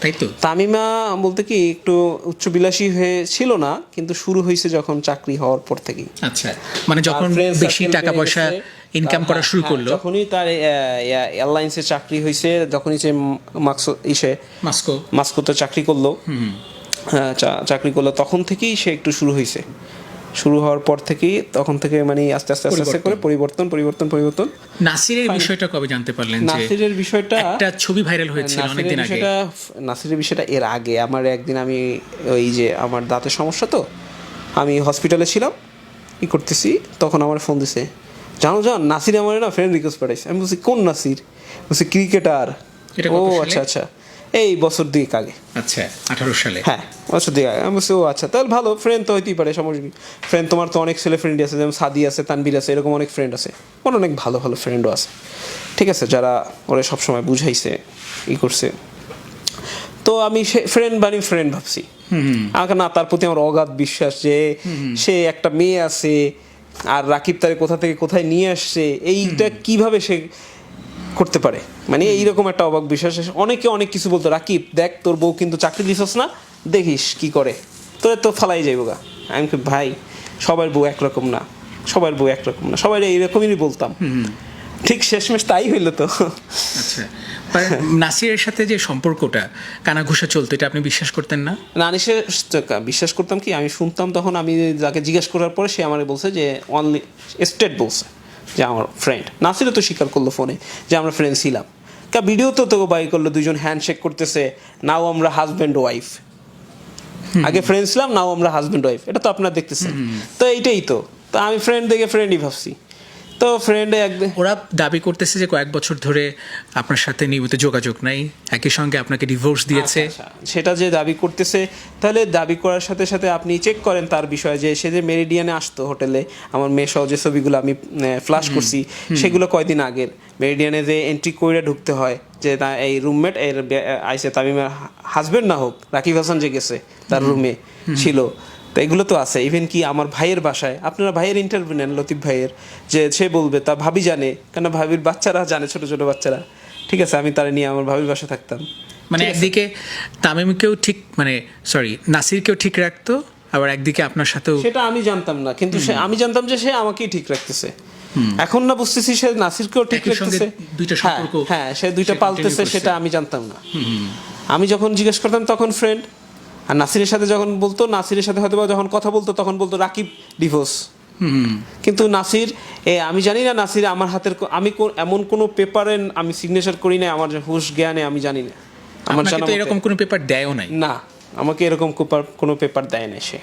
তাই তো। তামিমা বলতে কি একটু উচ্চবিলাসী হয়ে ছিল না, কিন্তু শুরু হয়েছে যখন চাকরি হওয়ার পর থেকেই। আচ্ছা, মানে যখন বেশি টাকা পয়সা ইনকাম করা শুরু করলো, যখনই তার এয়ারলাইন্সে চাকরি হয়েছে, যখনই সে মাস্কোতে চাকরি করলো, চাকরি করলো, তখন থেকেই সে একটু শুরু হয়েছে। শুরু হওয়ার পর থেকেই তখন থেকে মানে আস্তে আস্তে আস্তে আস্তে করে পরিবর্তন। নাসিরের বিষয়টা কবে জানতে পারলেন? নাসিরের বিষয়টা একটা ছবি ভাইরাল হয়েছিল অনেকদিন আগে। নাসিরের বিষয়টা এর আগে আমার একদিন, আমি ওই যে আমার দাঁতের সমস্যা, তো আমি হসপিটালে ছিলাম, করতেছি, তখন আমার ফোন দিছে, জানো নাসির আমার না ফ্রেন্ড রিকোয়েস্ট পাঠাইছে। আমি বলছি কোন নাসির? বলছি ক্রিকেটার। ও আচ্ছা, এই বছর দুয়েক আগে। আচ্ছা, 18 সালে। হ্যাঁ, বছর দুয়েক আগে। আমি বলছি ও আচ্ছা, তাহলে ভালো, ফ্রেন্ড তো হইতেই পারে, সমস্যা কি। ফ্রেন্ড তোমার তো অনেক ছেলে ফ্রেন্ড আছে, যেমন সাদি আছে, তানবির আছে, এরকম অনেক ফ্রেন্ড আছে, ওর অনেক ভালো ভালো ফ্রেন্ডও আছে, ঠিক আছে, যারা ওরা সবসময় বুঝাইছে, করছে। তো আমি ফ্রেন্ড ভাবছি। আমাকে না, তার প্রতি আমার অগাধ বিশ্বাস যে সে একটা মেয়ে আছে, আর রাকিব তারে কোথা থেকে কোথায় নিয়ে আসছে, এইটা কিভাবে সে করতে পারে, মানে এইরকম একটা অবাক বিশ্বাস। অনেকে অনেক কিছু বলতো, রাকিব দেখ তোর বউ কিন্তু চাকরি দিছস না, দেখিস কি করে, তোর তো ফালাই যাইব গা। আমি ভাই, সবার বউ একরকম না, সবাই এইরকমই বলতাম। ঠিক শেষমেশ তাই হইলো তো। আচ্ছা, নাসিরের সাথে যে সম্পর্কটা কানাঘুষা চলতো, এটা আপনি বিশ্বাস করতেন না? বিশ্বাস করতাম কি, আমি শুনতাম তখন, আমি যাকে জিজ্ঞেস করার পরে সে আমাকে বলছে যে অনলি স্টেট বলছে যে আমার ফ্রেন্ড। নাসিরও তো স্বীকার করলো ফোনে যে আমরা ফ্রেন্ড ছিলাম, ভিডিও তো বাই করলো, দুজন হ্যান্ডশেক করতেছে, নাও আমরা হাজব্যান্ড ওয়াইফ। আগে ফ্রেন্ড ছিলাম, নাও আমরা হাজব্যান্ড ওয়াইফ, এটা তো আপনারা দেখতেছেন। তো এইটাই তো আমি ফ্রেন্ড দেখে ফ্রেন্ডই ভাবছি। তো ফ্রেন্ডে একদিন ওরা দাবি করতেছে যে কয়েক বছর ধরে আপনার সাথে নিয়মিত যোগাযোগ নাই, একই সঙ্গে আপনাকে ডিভোর্স দিয়েছে। সেটা যে দাবি করতেছে, তাহলে দাবি করার সাথে সাথে আপনি চেক করেন তার বিষয়ে, যে সে যে মেরিডিয়ানে আসতো হোটেলে, আমার মেয়ে সহ যে ছবিগুলো আমি ফ্ল্যাশ করছি, সেগুলো কয়দিন আগের। মেরিডিয়ানে যে এন্ট্রি করে ঢুকতে হয়, যে এই রুমমেট এর আইসে তামিমের হাজবেন্ড না হোক, রাকিব হাসান যে গেছে তার রুমে ছিল, তো এগুলো তো আছে। ইভেন কি আমার ভাইয়ের বাসায়, আপনারা ভাইয়ের ইন্টারভিউ নেন, লতিফ ভাইয়ের, যে সে বলবে তা ভাবি জানে, কেন ভাবির বাচ্চারা জানে, ছোট ছোট বাচ্চারা, ঠিক আছে, আমি তারা নিয়ে আমার ভাবির বাসায় থাকতাম। মানে একদিকে তামিমকেও ঠিক, মানে সরি নাসিরকেও ঠিক রাখতো, আবার একদিকে আপনার সাথেও। সেটা আমি জানতাম না, কিন্তু আমি জানতাম যে সে আমাকেই ঠিক রাখতেছে। এখন না বুঝতেছি সে নাসিরকেও ঠিক রাখতেছে। হ্যাঁ, সে দুইটা পালতেছে, সেটা আমি জানতাম না। আমি যখন জিজ্ঞেস করতাম তখন ফ্রেন্ড, আর নাসিরের সাথে যখন বলতো, নাসিরের সাথে হয়তো যখন কথা বলতো তখন বলতো রাকিব ডিভোর্স। কিন্তু নাসির, আমি জানি না নাসির আমার হাতের, আমি এমন কোনো পেপারে আমি সিগনেচার করি না, আমার হুশ জ্ঞানে আমি জানি না, আমার জানা এরকম কোনো পেপার দেয়ও নাই। না, আমাকে এরকম কোনো পেপার দেয় না সে।